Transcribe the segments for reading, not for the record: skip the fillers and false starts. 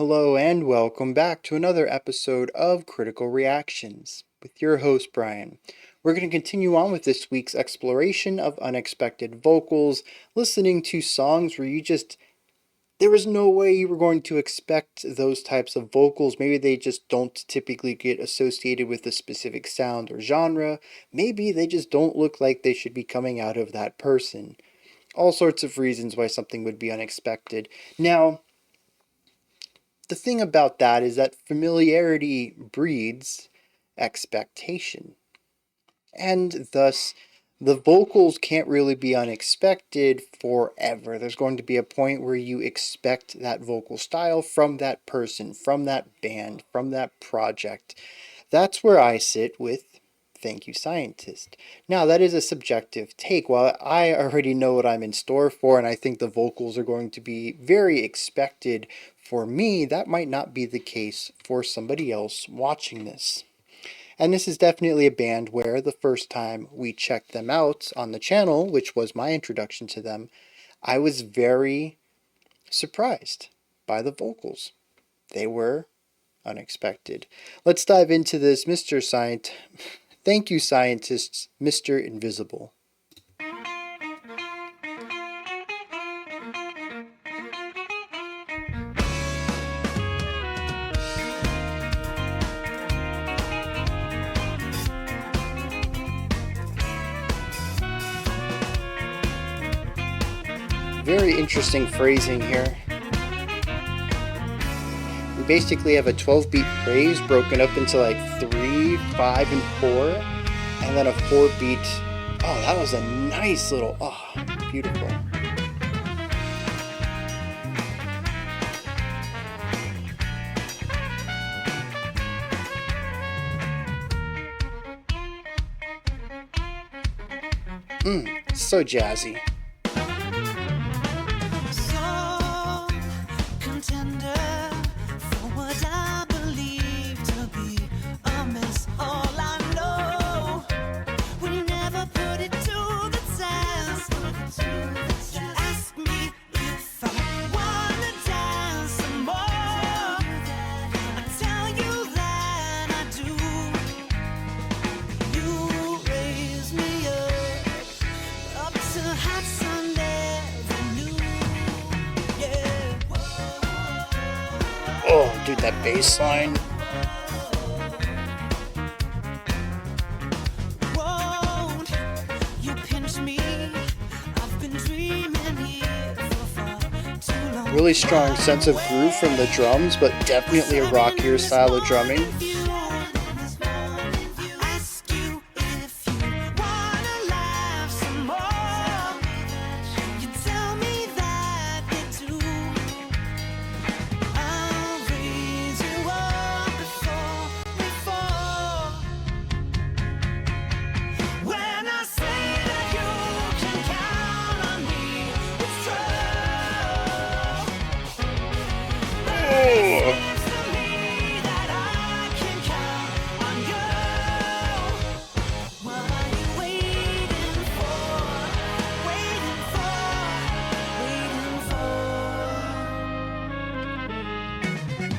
Hello and welcome back to another episode of Critical Reactions with your host Bryan. We're going to continue on with this week's exploration of unexpected vocals, listening to songs where there was no way you were going to expect those types of vocals. Maybe they just don't typically get associated with a specific sound or genre. Maybe they just don't look like they should be coming out of that person. All sorts of reasons why something would be unexpected. Now, the thing about that is that familiarity breeds expectation. And thus, the vocals can't really be unexpected forever. There's going to be a point where you expect that vocal style from that person, from that band, from that project. That's where I sit with Thank You, Scientist. Now, that is a subjective take. While I already know what I'm in store for, and I think the vocals are going to be very expected for me, that might not be the case for somebody else watching this. And this is definitely a band where the first time we checked them out on the channel, which was my introduction to them, I was very surprised by the vocals. They were unexpected. Let's dive into this Thank You, Scientists, Mr. Invisible. Very interesting phrasing here. We basically have a 12-beat phrase broken up into like 3, 5, and 4, and then a 4-beat. Oh, that was a nice little, beautiful. So jazzy. Oh, dude, that bass line. Really strong sense of groove from the drums, but definitely a rockier style of drumming.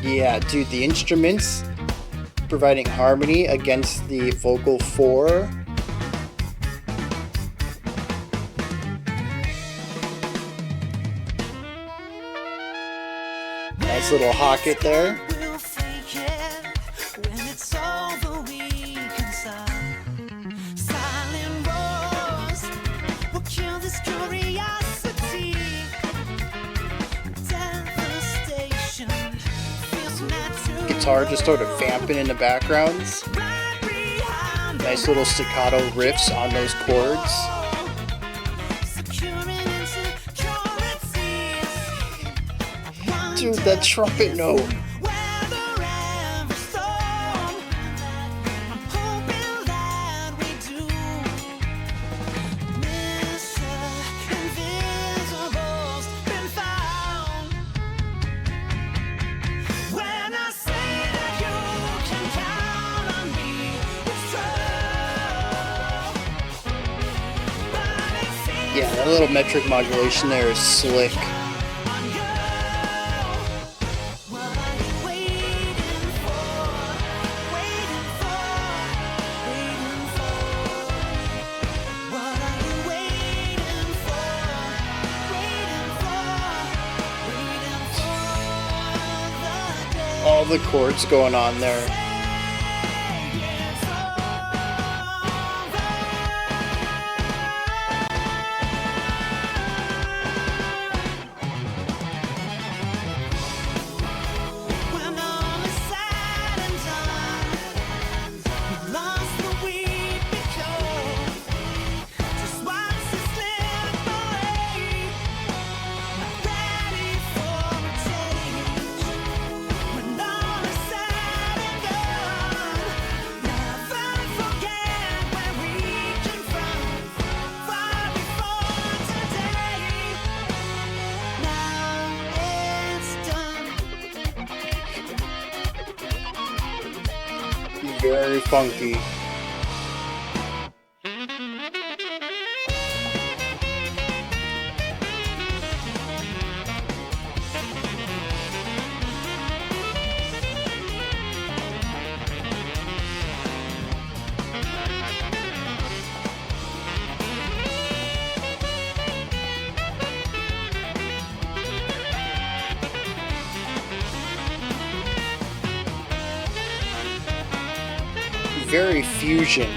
Yeah, dude, the instruments providing harmony against the vocal 4. Nice little hocket there. Guitar just sort of vamping in the backgrounds. Nice little staccato riffs on those chords. Dude, that trumpet note. Yeah, that little metric modulation there is slick. all the chords going on there. Very funky. Very fusion.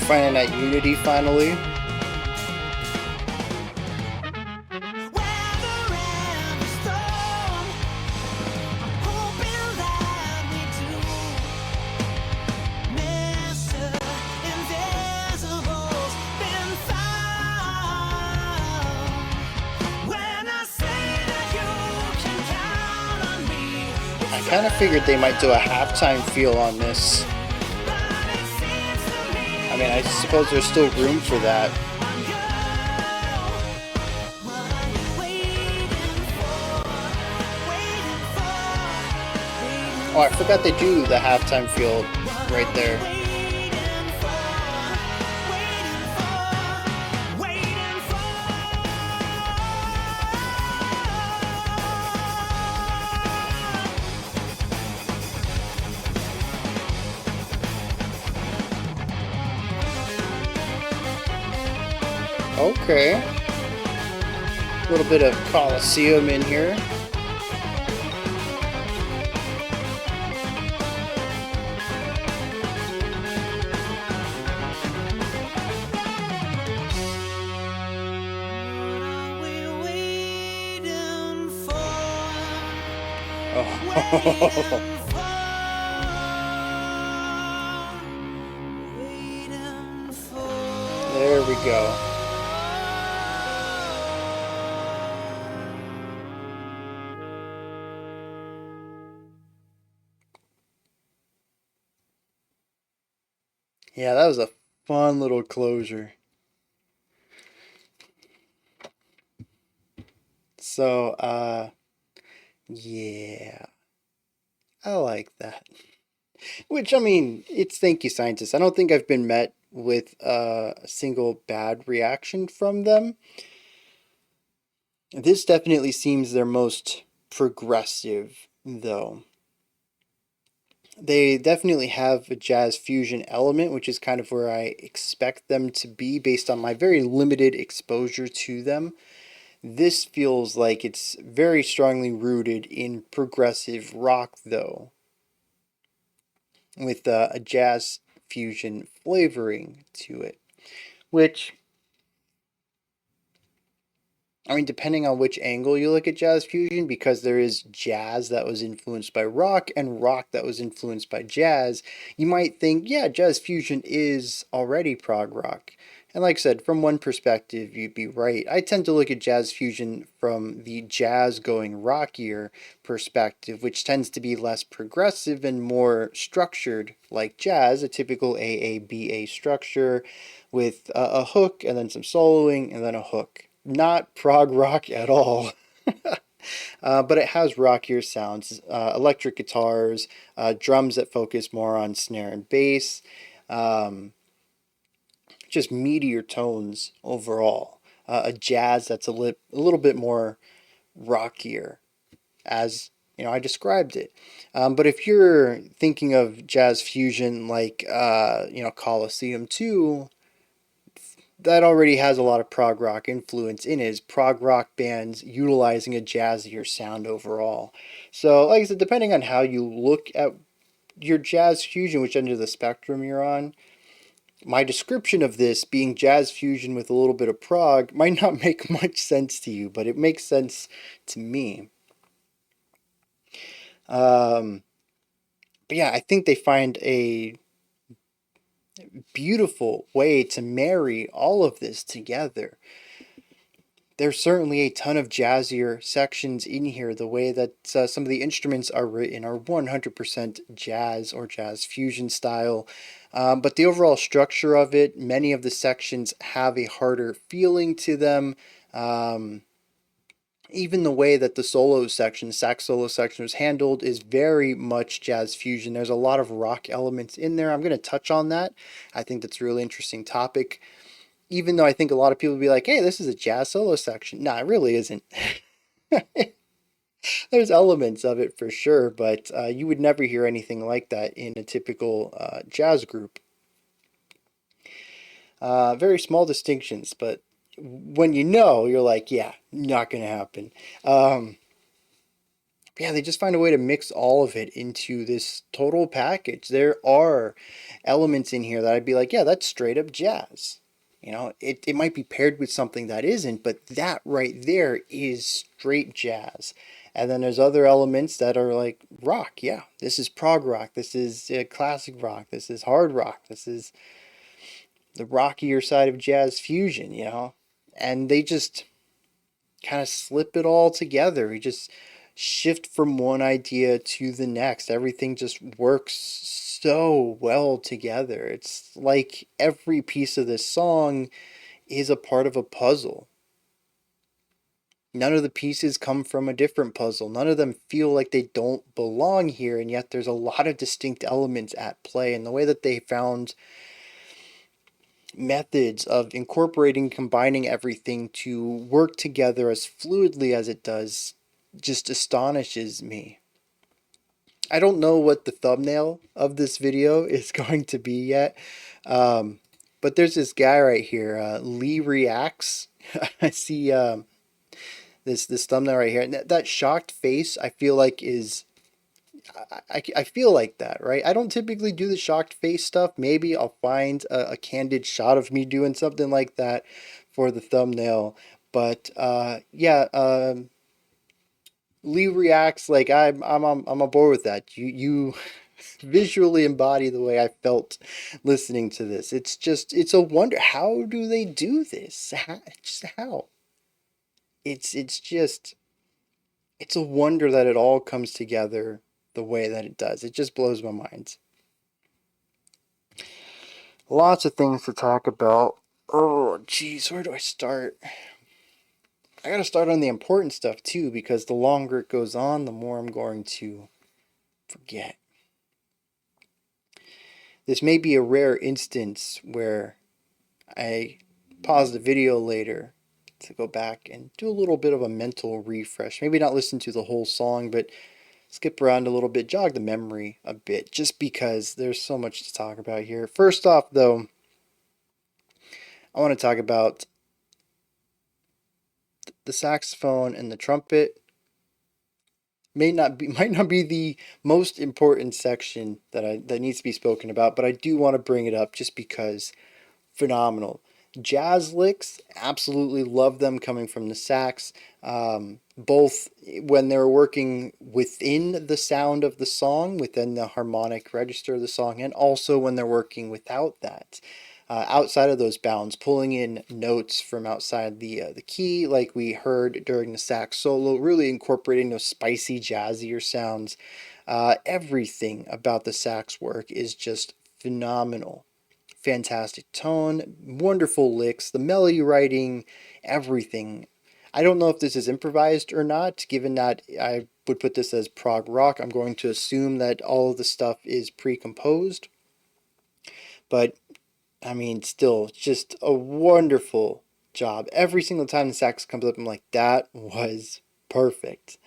Finding that unity finally. I kind of figured they might do a halftime feel on this. I mean, I suppose there's still room for that. Oh, I forgot they do the halftime feel right there. Okay. A little bit of Coliseum in here. Oh. There we go. Yeah, that was a fun little closure. So, yeah, I like that. Which, I mean, it's Thank You Scientists. I don't think I've been met with a single bad reaction from them. This definitely seems their most progressive, though. They definitely have a jazz fusion element, which is kind of where I expect them to be based on my very limited exposure to them. This feels like it's very strongly rooted in progressive rock, though, with a jazz fusion flavoring to it, which, I mean, depending on which angle you look at jazz fusion, because there is jazz that was influenced by rock and rock that was influenced by jazz, you might think, yeah, jazz fusion is already prog rock. And like I said, from one perspective, you'd be right. I tend to look at jazz fusion from the jazz going rockier perspective, which tends to be less progressive and more structured like jazz, a typical AABA structure with a hook and then some soloing and then a hook. Not prog rock at all. But it has rockier sounds, electric guitars, drums that focus more on snare and bass, um, just meatier tones overall. A jazz that's a little bit more rockier, as I described it. But if you're thinking of jazz fusion like Colosseum 2, that already has a lot of prog rock influence in it. Is prog rock bands utilizing a jazzier sound overall. So, like I said, depending on how you look at your jazz fusion, which end of the spectrum you're on, my description of this being jazz fusion with a little bit of prog might not make much sense to you, but it makes sense to me. But yeah, I think they find a beautiful way to marry all of this together. There's certainly a ton of jazzier sections in here. The way that some of the instruments are written are 100% jazz or jazz fusion style. But the overall structure of it, many of the sections have a harder feeling to them. Even the way that the solo section, sax solo section was handled is very much jazz fusion. There's a lot of rock elements in there. I'm going to touch on that. I think that's a really interesting topic. Even though I think a lot of people will be like, hey, this is a jazz solo section. Nah, it really isn't. There's elements of it for sure, but you would never hear anything like that in a typical jazz group. Very small distinctions, but when you're like, yeah, not going to happen. Yeah, they just find a way to mix all of it into this total package. There are elements in here that I'd be like, yeah, that's straight up jazz. It might be paired with something that isn't, but that right there is straight jazz. And then there's other elements that are like rock. Yeah, this is prog rock. This is classic rock. This is hard rock. This is the rockier side of jazz fusion. And they just kind of slip it all together. We just shift from one idea to the next. Everything just works so well together. It's like every piece of this song is a part of a puzzle. None of the pieces come from a different puzzle. None of them feel like they don't belong here, and yet there's a lot of distinct elements at play. And the way that they found methods of incorporating, combining everything to work together as fluidly as it does just astonishes me. I don't know what the thumbnail of this video is going to be yet, but there's this guy right here, Lee Reacts. I see this thumbnail right here, and that shocked face I feel like is I feel like that, right? I don't typically do the shocked face stuff. Maybe I'll find a candid shot of me doing something like that for the thumbnail. But yeah, Lee Reacts like I'm on board with that. You visually embody the way I felt listening to this. It's a wonder. How do they do this? How? It's it's a wonder that it all comes together the way that it does. It just blows my mind. Lots of things to talk about. Oh, geez, where do I start? I gotta start on the important stuff too, because the longer it goes on, the more I'm going to forget. This may be a rare instance where I pause the video later to go back and do a little bit of a mental refresh. Maybe not listen to the whole song, but skip around a little bit, jog the memory a bit, just because there's so much to talk about here. First off, though, I want to talk about the saxophone and the trumpet. Might not be the most important section that needs to be spoken about, but I do want to bring it up just because phenomenal. Jazz licks, absolutely love them coming from the sax, both when they're working within the sound of the song, within the harmonic register of the song, and also when they're working without that. outside of those bounds, pulling in notes from outside the key, like we heard during the sax solo, really incorporating those spicy, jazzier sounds. Everything about the sax work is just phenomenal. Fantastic tone, wonderful licks, the melody writing, everything. I don't know if this is improvised or not, given that I would put this as prog rock. I'm going to assume that all of the stuff is pre-composed, but I mean, still, just a wonderful job. Every single time the sax comes up, I'm like, that was perfect.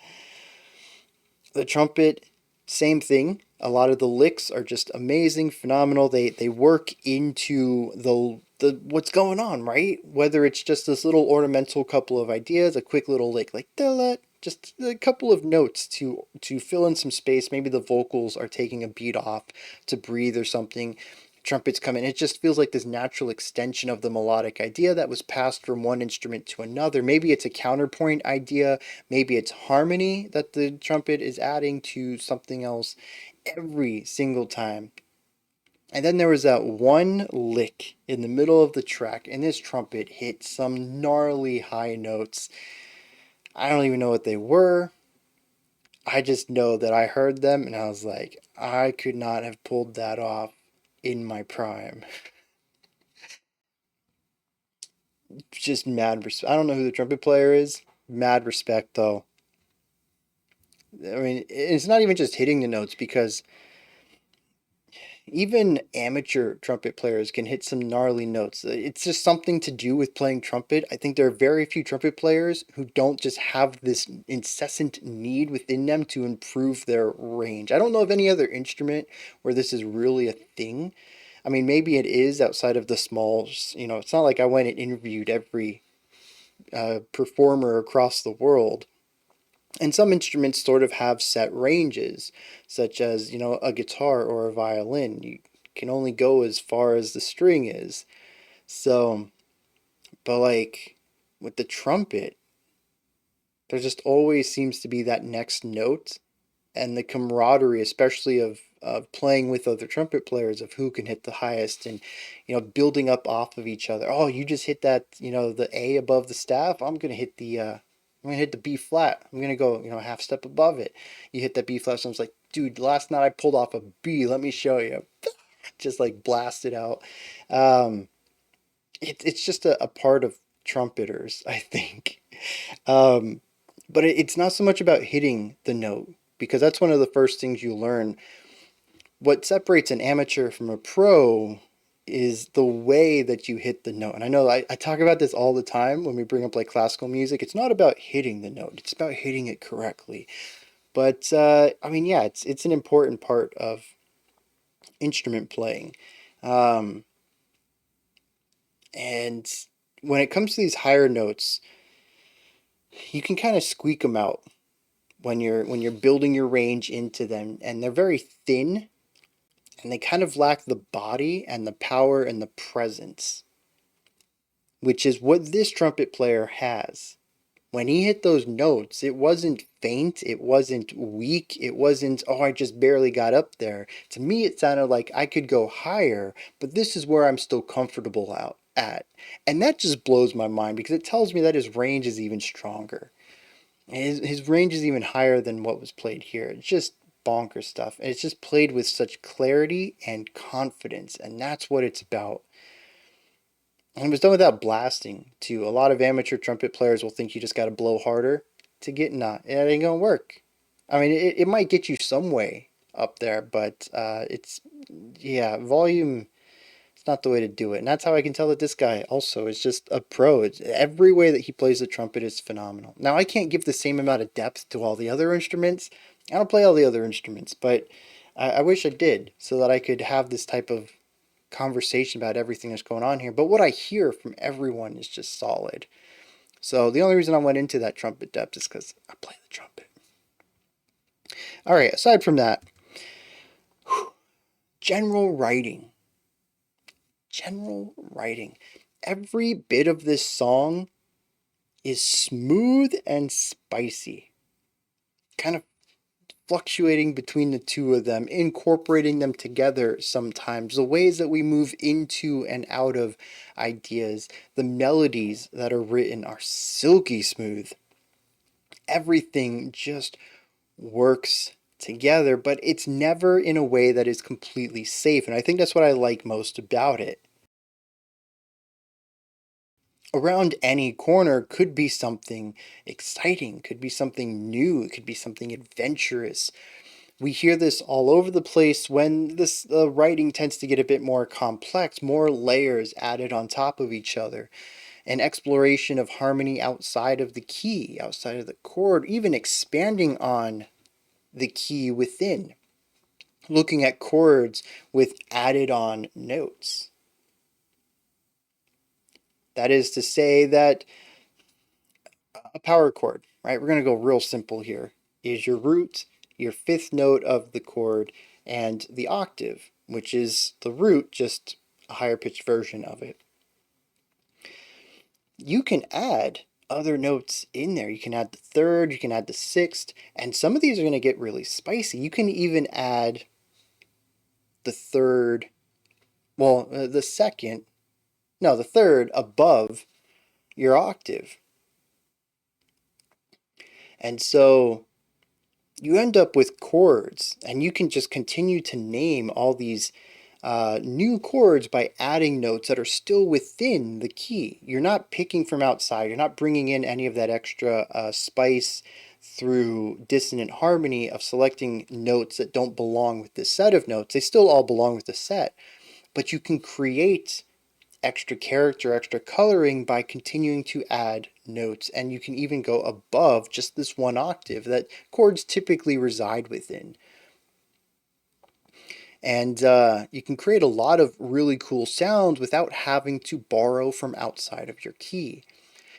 The trumpet, same thing. A lot of the licks are just amazing, phenomenal. They work into the what's going on, right? Whether it's just this little ornamental couple of ideas, a quick little lick like just a couple of notes to fill in some space. Maybe the vocals are taking a beat off to breathe or something. Trumpets come in. It just feels like this natural extension of the melodic idea that was passed from one instrument to another. Maybe it's a counterpoint idea. Maybe it's harmony that the trumpet is adding to something else every single time. And then there was that one lick in the middle of the track, and this trumpet hit some gnarly high notes. I don't even know what they were. I just know that I heard them and I was like, I could not have pulled that off in my prime. Just mad respect. I don't know who the trumpet player is. Mad respect though. I mean, it's not even just hitting the notes because even amateur trumpet players can hit some gnarly notes. It's just something to do with playing trumpet. I think there are very few trumpet players who don't just have this incessant need within them to improve their range. I don't know of any other instrument where this is really a thing. I mean, maybe it is outside of the smalls. It's not like I went and interviewed every performer across the world. And some instruments sort of have set ranges, such as, a guitar or a violin. You can only go as far as the string is. So, but like with the trumpet, there just always seems to be that next note and the camaraderie, especially of playing with other trumpet players, of who can hit the highest and, building up off of each other. Oh, you just hit that, the A above the staff. I'm gonna hit the B flat. I'm gonna go, half step above it. You hit that B flat. So I was like, dude, last night I pulled off a B. Let me show you. Just like blast it out. Um, it's just a part of trumpeters, I think. Um, but it's not so much about hitting the note because that's one of the first things you learn. What separates an amateur from a pro is the way that you hit the note. And I know I talk about this all the time when we bring up like classical music. It's not about hitting the note, it's about hitting it correctly. But I mean, yeah, it's an important part of instrument playing. Um, and when it comes to these higher notes, you can kind of squeak them out when you're building your range into them, and they're very thin and they kind of lack the body and the power and the presence, which is what this trumpet player has. When he hit those notes, it wasn't faint, it wasn't weak, it wasn't, oh, I just barely got up there. To me, it sounded like I could go higher, but this is where I'm still comfortable out at. And that just blows my mind because it tells me that his range is even stronger. His range is even higher than what was played here. It's just bonkers stuff. And it's just played with such clarity and confidence, and that's what it's about. And it was done without blasting, too. A lot of amateur trumpet players will think you just got to blow harder to get. Not. It ain't gonna work. I mean, it might get you some way up there, but yeah, volume. It's not the way to do it. And that's how I can tell that this guy also is just a pro. Every way that he plays the trumpet is phenomenal. Now, I can't give the same amount of depth to all the other instruments. I don't play all the other instruments, but I wish I did so that I could have this type of conversation about everything that's going on here. But what I hear from everyone is just solid. So the only reason I went into that trumpet depth is because I play the trumpet. All right, aside from that, general writing. General writing. Every bit of this song is smooth and spicy. Kind of fluctuating between the two of them, incorporating them together sometimes, the ways that we move into and out of ideas, the melodies that are written are silky smooth. Everything just works together, but it's never in a way that is completely safe. And I think that's what I like most about it. Around any corner could be something exciting, could be something new, it could be something adventurous. We hear this all over the place when this writing tends to get a bit more complex, more layers added on top of each other, an exploration of harmony outside of the key, outside of the chord, even expanding on the key within, looking at chords with added on notes. That is to say that a power chord, right? We're going to go real simple here, is your root, your fifth note of the chord, and the octave, which is the root, just a higher pitched version of it. You can add other notes in there. You can add the third, you can add the sixth, and some of these are going to get really spicy. You can even add the third, the second, no, the third above your octave. And so you end up with chords, and you can just continue to name all these new chords by adding notes that are still within the key. You're not picking from outside. You're not bringing in any of that extra spice through dissonant harmony of selecting notes that don't belong with the set of notes. They still all belong with the set, but you can create extra character, extra coloring by continuing to add notes, and you can even go above just this one octave that chords typically reside within. And you can create a lot of really cool sounds without having to borrow from outside of your key.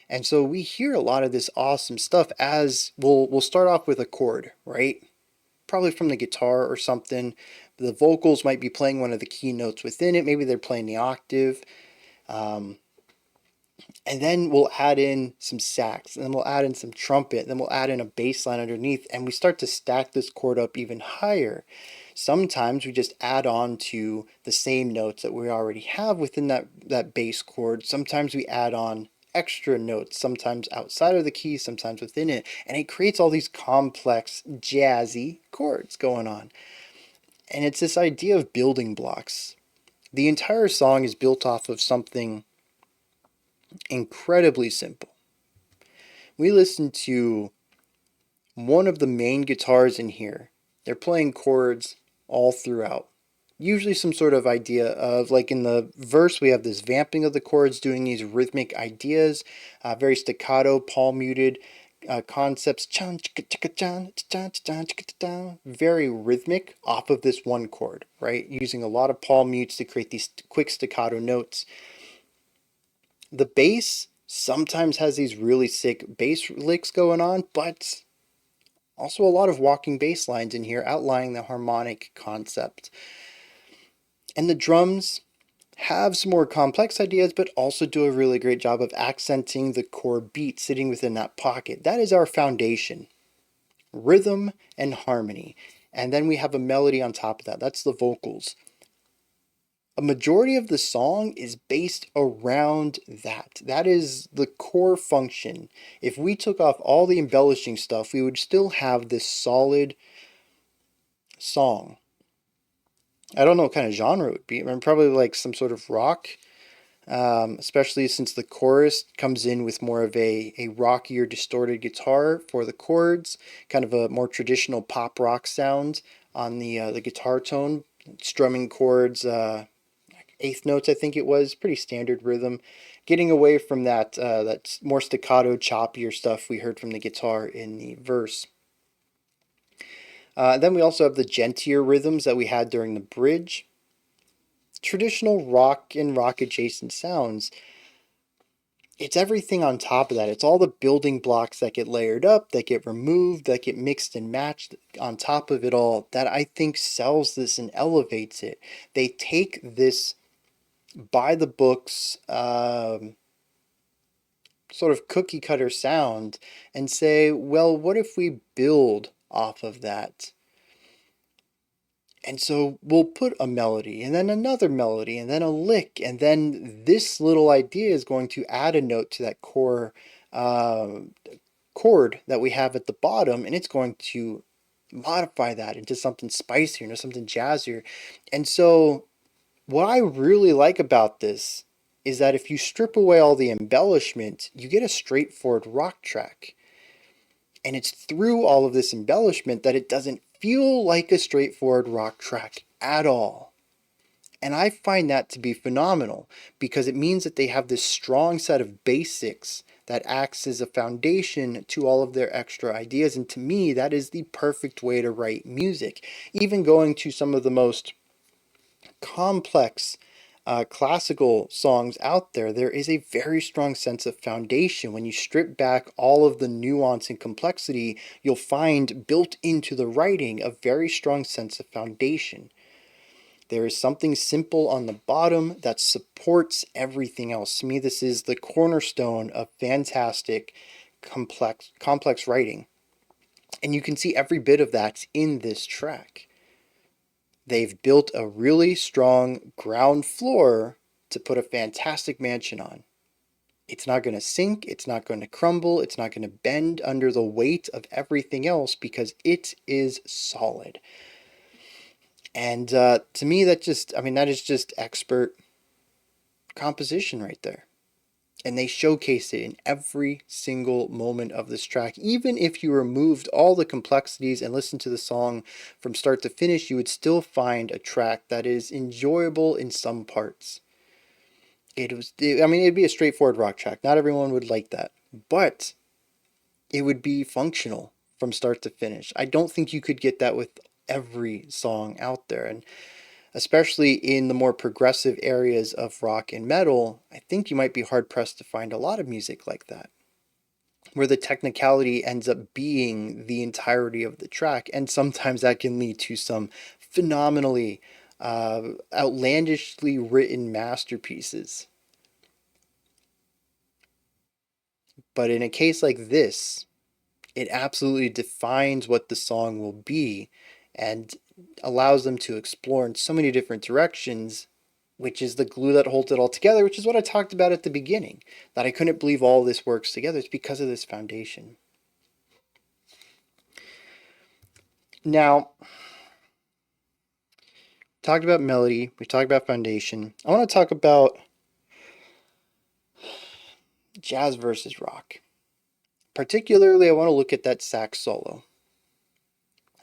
And so we hear a lot of this awesome stuff as we'll start off with a chord, right? Probably from the guitar or something. The vocals might be playing one of the key notes within it. Maybe they're playing the octave. And then we'll add in some sax, and then we'll add in some trumpet, and then we'll add in a bass line underneath, and we start to stack this chord up even higher. Sometimes we just add on to the same notes that we already have within that bass chord. Sometimes we add on extra notes, sometimes outside of the key, sometimes within it, and it creates all these complex, jazzy chords going on. And it's this idea of building blocks. The entire song is built off of something incredibly simple. We listen to one of the main guitars in here. They're playing chords all throughout. Usually some sort of idea of, like in the verse, we have this vamping of the chords doing these rhythmic ideas, very staccato, palm muted concepts, very rhythmic off of this one chord, right? Using a lot of palm mutes to create these quick staccato notes. The bass sometimes has these really sick bass licks going on, but also a lot of walking bass lines in here outlining the harmonic concept. And the drums have some more complex ideas, but also do a really great job of accenting the core beat sitting within that pocket. That is our foundation, rhythm and harmony. And then we have a melody on top of that. That's the vocals. A majority of the song is based around that. That is the core function. If we took off all the embellishing stuff, we would still have this solid song. I don't know what kind of genre it would be. I mean, probably like some sort of rock, especially since the chorus comes in with more of a rockier, distorted guitar for the chords, kind of a more traditional pop rock sound on the guitar tone, strumming chords, eighth notes, I think it was, pretty standard rhythm, getting away from that more staccato, choppier stuff we heard from the guitar in the verse. Then we also have the gentler rhythms that we had during the bridge. Traditional rock and rock adjacent sounds. It's everything on top of that. It's all the building blocks that get layered up, that get removed, that get mixed and matched on top of it all that I think sells this and elevates it. They take this by the books sort of cookie cutter sound and say, well, what if we build off of that? And so we'll put a melody and then another melody and then a lick, and then this little idea is going to add a note to that core uh, chord that we have at the bottom, and it's going to modify that into something spicier, into something jazzier. And so what I really like about this is that if you strip away all the embellishment, you get a straightforward rock track. And it's through all of this embellishment that it doesn't feel like a straightforward rock track at all. And I find that to be phenomenal because it means that they have this strong set of basics that acts as a foundation to all of their extra ideas. And to me, that is the perfect way to write music. Even going to some of the most complex classical songs out there, there is a very strong sense of foundation. When you strip back all of the nuance and complexity, you'll find built into the writing a very strong sense of foundation. There is something simple on the bottom that supports everything else. To me, this is the cornerstone of fantastic, complex writing. And you can see every bit of that in this track. They've built a really strong ground floor to put a fantastic mansion on. It's not going to sink, it's not going to crumble, it's not going to bend under the weight of everything else because it is solid. And to me, that is just expert composition right there. And they showcase it in every single moment of this track. Even if you removed all the complexities and listened to the song from start to finish, you would still find a track that is enjoyable in some parts. It'd be a straightforward rock track. Not everyone would like that, but it would be functional from start to finish. I don't think you could get that with every song out there. And especially in the more progressive areas of rock and metal, I think you might be hard pressed to find a lot of music like that, where the technicality ends up being the entirety of the track. And sometimes that can lead to some phenomenally outlandishly written masterpieces. But in a case like this, it absolutely defines what the song will be and allows them to explore in so many different directions, which is the glue that holds it all together, which is what I talked about at the beginning, that I couldn't believe all this works together. It's because of this foundation. Now, talked about melody, we talked about foundation. I want to talk about jazz versus rock. Particularly, I want to look at that sax solo.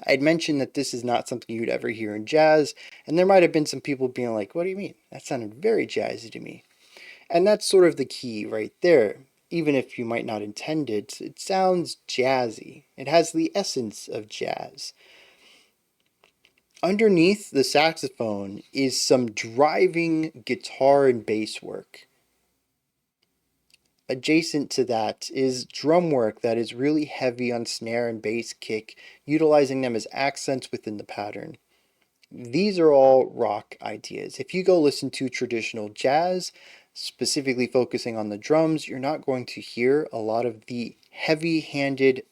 I'd mentioned that this is not something you'd ever hear in jazz, and there might have been some people being like, what do you mean? That sounded very jazzy to me. And that's sort of the key right there. Even if you might not intend it, it sounds jazzy. It has the essence of jazz. Underneath the saxophone is some driving guitar and bass work. Adjacent to that is drum work that is really heavy on snare and bass kick, utilizing them as accents within the pattern. These are all rock ideas. If you go listen to traditional jazz, specifically focusing on the drums, you're not going to hear a lot of the heavy-handed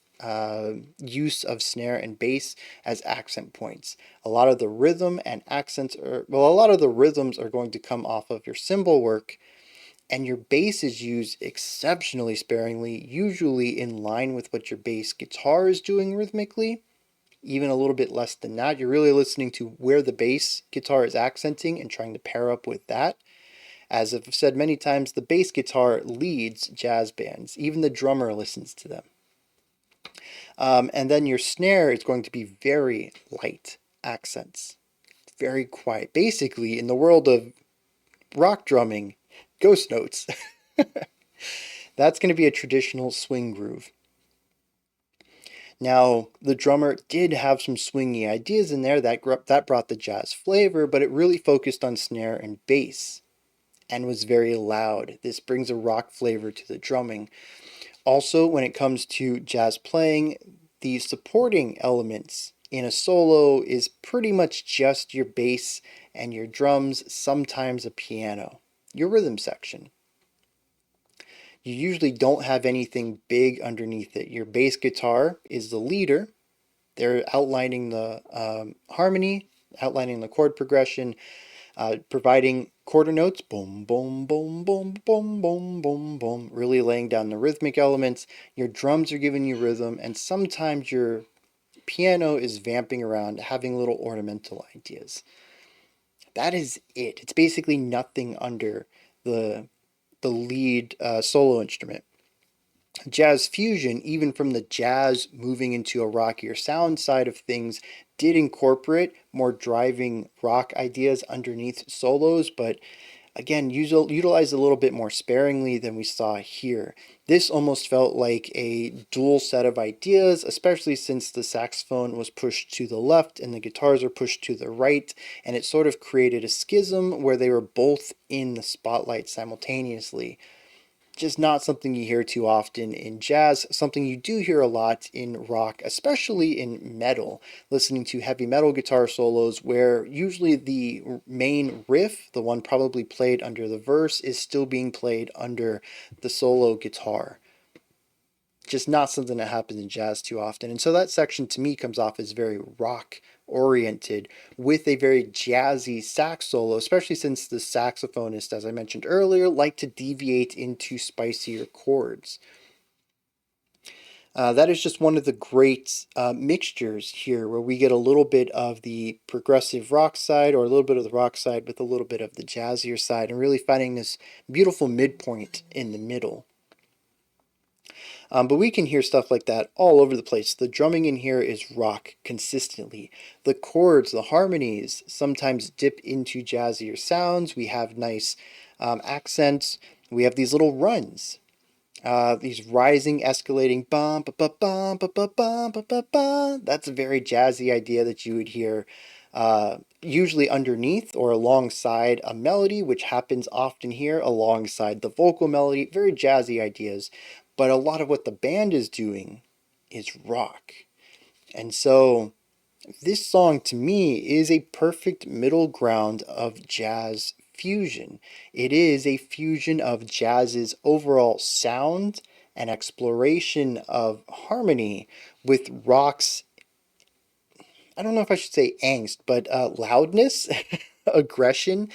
use of snare and bass as accent points. A lot of the rhythm and accents a lot of the rhythms are going to come off of your cymbal work, and your bass is used exceptionally sparingly, usually in line with what your bass guitar is doing rhythmically. Even a little bit less than that. You're really listening to where the bass guitar is accenting and trying to pair up with that. As I've said many times, the bass guitar leads jazz bands. Even the drummer listens to them. And then your snare is going to be very light accents, very quiet. Basically, in the world of rock drumming, ghost notes. That's going to be a traditional swing groove. Now, the drummer did have some swingy ideas in there that brought the jazz flavor, but it really focused on snare and bass and was very loud. This brings a rock flavor to the drumming. Also, when it comes to jazz playing, the supporting elements in a solo is pretty much just your bass and your drums, sometimes a piano, your rhythm section. You usually don't have anything big underneath it. Your bass guitar is the leader. They're outlining the harmony, outlining the chord progression, providing quarter notes, boom, boom, boom, boom, boom, boom, boom, boom, really laying down the rhythmic elements. Your drums are giving you rhythm, and sometimes your piano is vamping around, having little ornamental ideas. That is it. It's basically nothing under the lead solo instrument. Jazz fusion, even from the jazz moving into a rockier sound side of things, did incorporate more driving rock ideas underneath solos, but again, utilized a little bit more sparingly than we saw here. This almost felt like a dual set of ideas, especially since the saxophone was pushed to the left and the guitars are pushed to the right, and it sort of created a schism where they were both in the spotlight simultaneously. Just not something you hear too often in jazz, something you do hear a lot in rock, especially in metal, listening to heavy metal guitar solos where usually the main riff, the one probably played under the verse, is still being played under the solo guitar. Just not something that happens in jazz too often. And so that section to me comes off as very rock oriented with a very jazzy sax solo, especially since the saxophonist, as I mentioned earlier, liked to deviate into spicier chords. That is just one of the great mixtures here where we get a little bit of the progressive rock side or a little bit of the rock side with a little bit of the jazzier side and really finding this beautiful midpoint in the middle. But we can hear stuff like that all over the place. The drumming in here is rock consistently. The chords, the harmonies sometimes dip into jazzier sounds. We have nice accents. We have these little runs. These rising, escalating bum ba ba bum ba ba bum ba ba ba. That's a very jazzy idea that you would hear usually underneath or alongside a melody, which happens often here alongside the vocal melody. Very jazzy ideas, but a lot of what the band is doing is rock. And so this song to me is a perfect middle ground of jazz fusion. It is a fusion of jazz's overall sound and exploration of harmony with rock's, I don't know if I should say angst, but loudness, aggression,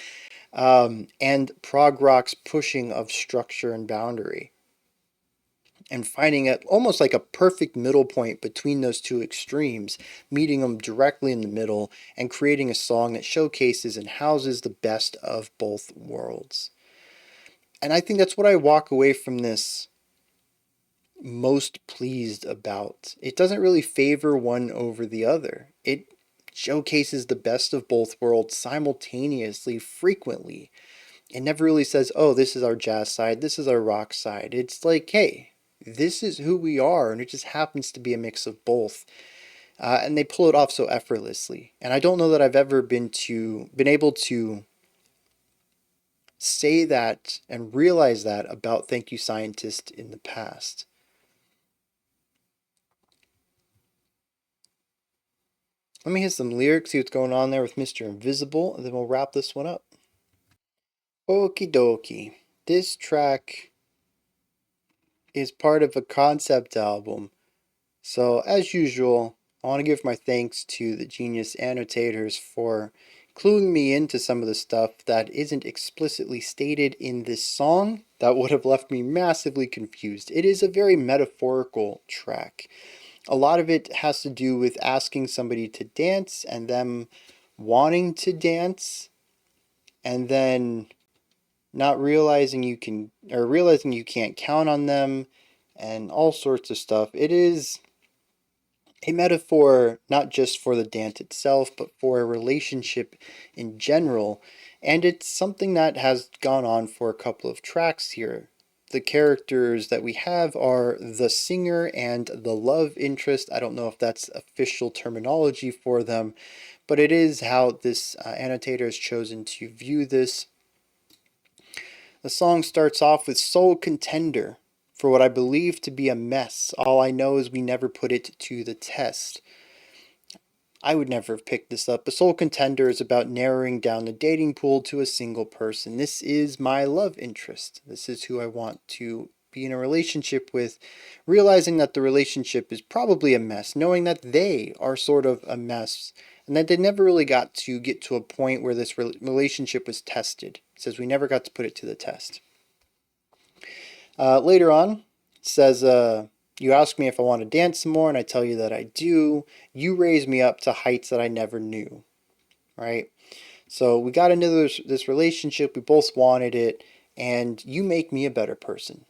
and prog rock's pushing of structure and boundary. And finding it almost like a perfect middle point between those two extremes, meeting them directly in the middle and creating a song that showcases and houses the best of both worlds. And I think that's what I walk away from this most pleased about. It doesn't really favor one over the other. It showcases the best of both worlds simultaneously, frequently. It never really says, oh, this is our jazz side, this is our rock side. It's like, hey, this is who we are, and it just happens to be a mix of both. And they pull it off so effortlessly. And I don't know that I've ever been able to say that and realize that about Thank You Scientist in the past. Let me hit some lyrics, see what's going on there with Mr. Invisible, and then we'll wrap this one up. Okie dokie. This track is part of a concept album. So, as usual, I want to give my thanks to the genius annotators for cluing me into some of the stuff that isn't explicitly stated in this song that would have left me massively confused. It is a very metaphorical track. A lot of it has to do with asking somebody to dance and them wanting to dance and then not realizing you can, or realizing you can't count on them and all sorts of stuff. It is a metaphor not just for the dance itself, but for a relationship in general. And it's something that has gone on for a couple of tracks here. The characters that we have are the singer and the love interest. I don't know if that's official terminology for them, but it is how this annotator has chosen to view this. The song starts off with Soul Contender. For what I believe to be a mess, all I know is we never put it to the test. I would never have picked this up. A Soul Contender is about narrowing down the dating pool to a single person. This is my love interest. This is who I want to be in a relationship with, realizing that the relationship is probably a mess, knowing that they are sort of a mess and that they never really got to a point where this relationship was tested. It says we never got to put it to the test. Later on, it says, you ask me if I want to dance some more, and I tell you that I do. You raise me up to heights that I never knew, right? So we got into this relationship, we both wanted it, and you make me a better person.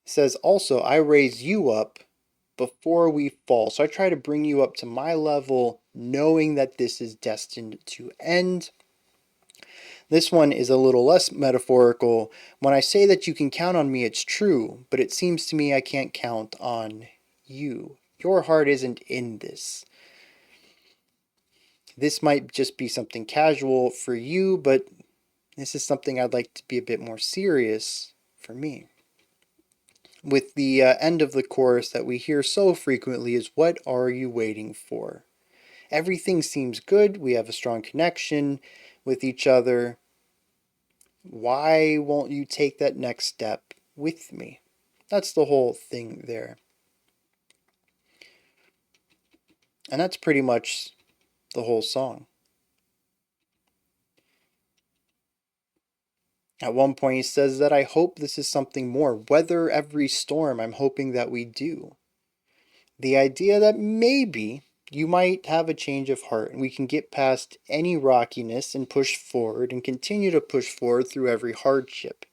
It says also, I raise you up before we fall. So I try to bring you up to my level, knowing that this is destined to end. This one is a little less metaphorical. When I say that you can count on me, it's true, but it seems to me I can't count on you. Your heart isn't in this. This might just be something casual for you, but this is something I'd like to be a bit more serious for me. With the end of the chorus that we hear so frequently is, what are you waiting for? Everything seems good. We have a strong connection with each other. Why won't you take that next step with me? That's the whole thing there. And that's pretty much the whole song. At one point he says that I hope this is something more. Weather every storm, I'm hoping that we do. The idea that maybe you might have a change of heart and we can get past any rockiness and push forward and continue to push forward through every hardship.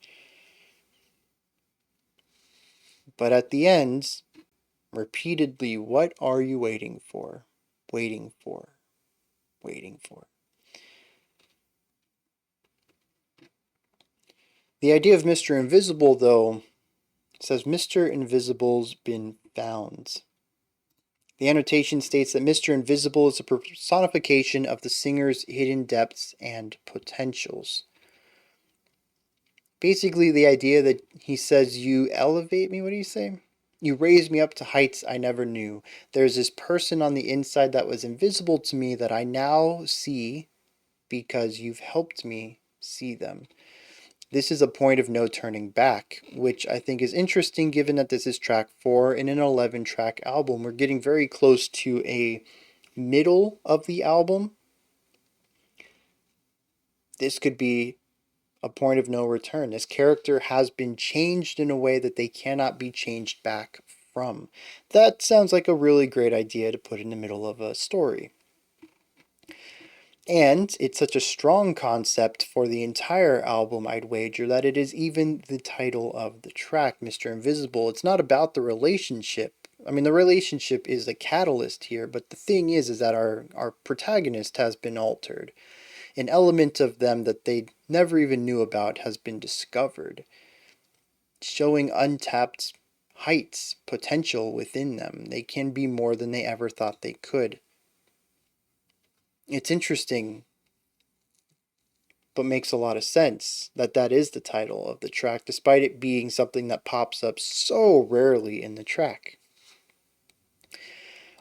But at the end, repeatedly, what are you waiting for? Waiting for. Waiting for. The idea of Mr. Invisible, though, says Mr. Invisible's been found. The annotation states that Mr. Invisible is a personification of the singer's hidden depths and potentials. Basically, the idea that he says, you elevate me, what do you say? You raise me up to heights I never knew. There's this person on the inside that was invisible to me that I now see because you've helped me see them. This is a point of no turning back, which I think is interesting given that this is track 4 in an 11 track album. We're getting very close to a middle of the album. This could be a point of no return. This character has been changed in a way that they cannot be changed back from. That sounds like a really great idea to put in the middle of a story. And it's such a strong concept for the entire album, I'd wager, that it is even the title of the track, Mr. Invisible. It's not about the relationship. I mean, the relationship is the catalyst here, but the thing is that our protagonist has been altered. An element of them that they never even knew about has been discovered, showing untapped heights, potential within them. They can be more than they ever thought they could. It's interesting, but makes a lot of sense that that is the title of the track, despite it being something that pops up so rarely in the track.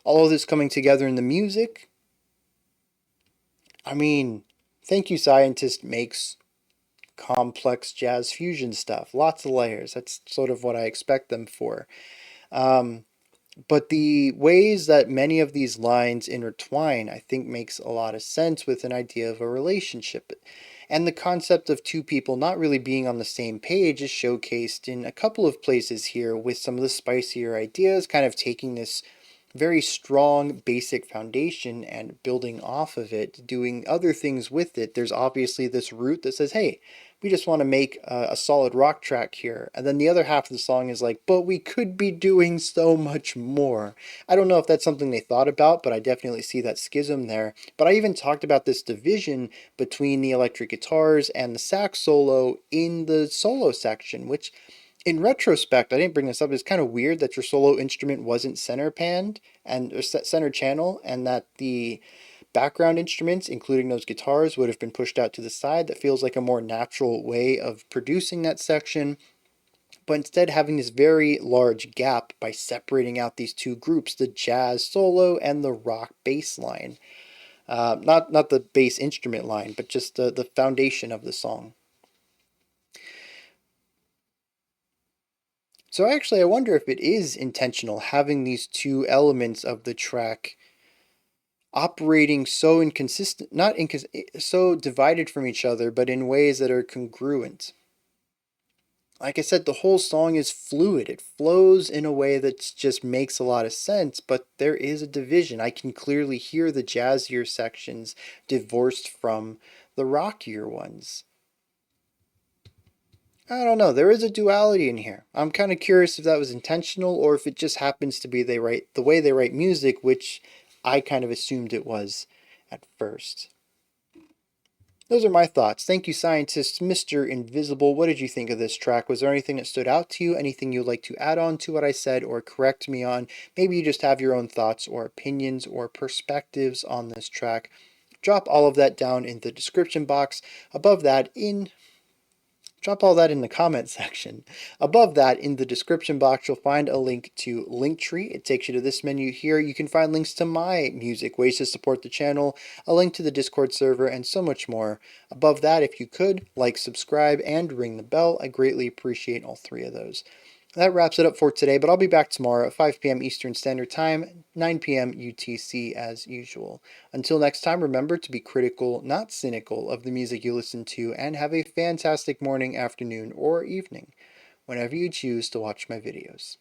All of this coming together in the music, I mean, Thank You Scientist makes complex jazz fusion stuff, lots of layers. That's sort of what I expect them for. But the ways that many of these lines intertwine, I think, makes a lot of sense with an idea of a relationship. And the concept of two people not really being on the same page is showcased in a couple of places here with some of the spicier ideas, kind of taking this very strong basic foundation and building off of it, doing other things with it. There's obviously this root that says, hey, we just want to make a solid rock track here. And then the other half of the song is like, but we could be doing so much more. I don't know if that's something they thought about, but I definitely see that schism there. But I even talked about this division between the electric guitars and the sax solo in the solo section, which in retrospect, I didn't bring this up. It's kind of weird that your solo instrument wasn't center panned or center channel, and that the background instruments, including those guitars, would have been pushed out to the side. That feels like a more natural way of producing that section. But instead, having this very large gap by separating out these two groups, the jazz solo and the rock bass line. Not the bass instrument line, but just the foundation of the song. So actually, I wonder if it is intentional having these two elements of the track operating so inconsistent, not so divided from each other, but in ways that are congruent. Like I said, the whole song is fluid. It flows in a way that just makes a lot of sense, but there is a division. I can clearly hear the jazzier sections divorced from the rockier ones. I don't know. There is a duality in here. I'm kind of curious if that was intentional or if it just happens to be the way they write music, which I kind of assumed it was at first. Those are my thoughts. Thank you, scientist Mr. Invisible. What did you think of this track? Was there anything that stood out to you? Anything you'd like to add on to what I said or correct me on? Maybe you just have your own thoughts or opinions or perspectives on this track. Drop all of that down in the description box. Above that, drop all that in the comment section. Above that, in the description box, you'll find a link to Linktree. It takes you to this menu here. You can find links to my music, ways to support the channel, a link to the Discord server, and so much more. Above that, if you could, like, subscribe, and ring the bell. I greatly appreciate all three of those. That wraps it up for today, but I'll be back tomorrow at 5 p.m. Eastern Standard Time, 9 p.m. UTC as usual. Until next time, remember to be critical, not cynical, of the music you listen to, and have a fantastic morning, afternoon, or evening, whenever you choose to watch my videos.